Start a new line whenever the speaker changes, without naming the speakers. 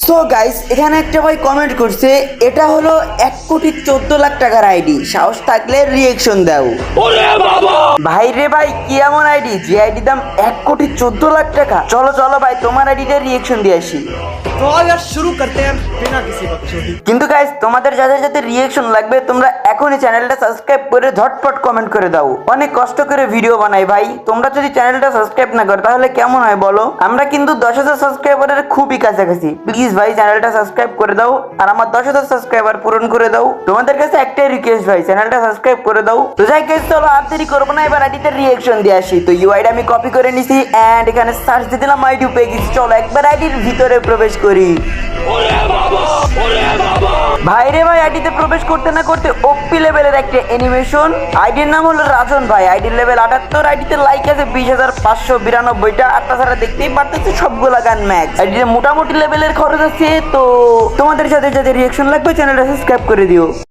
So guys, এখানে একটা ভাই কমেন্ট করছে, এটা হলো 1,14,00,000 টাকার আইডি, সাহস থাকলে রিয়েকশন দাও। ভাই রে ভাই, কি এমন আইডি যে আইডি দাম 1,14,00,000 টাকা? চলো চলো ভাই, তোমার আইডিটা রিয়েকশন দিয়ে আসি।
तो यार शुरू करते हैं बिना किसी बकचोदी।
কিন্তু গাইস, তোমাদের যাদের যাদের রিয়েকশন লাগবে তোমরা এখনই চ্যানেলটা সাবস্ক্রাইব করে ঝটপট কমেন্ট করে দাও। অনেক কষ্ট করে ভিডিও বানাই ভাই, তোমরা যদি চ্যানেলটা সাবস্ক্রাইব না করো তাহলে কেমন হয় বলো? আমরা কিন্তু 10,000 সাবস্ক্রাইবারের খুবই কাছাকাছি। প্লিজ ভাই চ্যানেলটা সাবস্ক্রাইব করে দাও আর আমার 10,000 সাবস্ক্রাইবার পূরণ করে দাও। তোমাদের কাছে একটাই রিকোয়েস্ট ভাই, চ্যানেলটা সাবস্ক্রাইব করে দাও। তো যাই গাইস, চলো আর দেরি করবো না, এবার আইডিটা রিয়েকশন দিয়ে আসি। তো ইউআইডি আমি কপি করে নিছি এন্ড এখানে সার্চ দিয়ে দিলাম, আইডি পেয়ে গেছি। চলো একবার আইডির ভিতরে প্রবেশ করি। ভাই রে ভাই, আইডিতে প্রবেশ করতে না করতে ওপি লেভেলের একটা অ্যানিমেশন। আইডির নাম হলো রাজন ভাই, আইডির লেভেল 78, আইডিতে লাইক আছে 20,592টা। আর তাছাড়া দেখতেই পারতেছি সবগুলা গান ম্যাক্স। আইডিতে মোটামুটি লেভেলের খরচ আছে। তো তোমাদের সাথে যাদের রিয়েকশন লাগবে চ্যানেলটা সাবস্ক্রাইব করে দিও।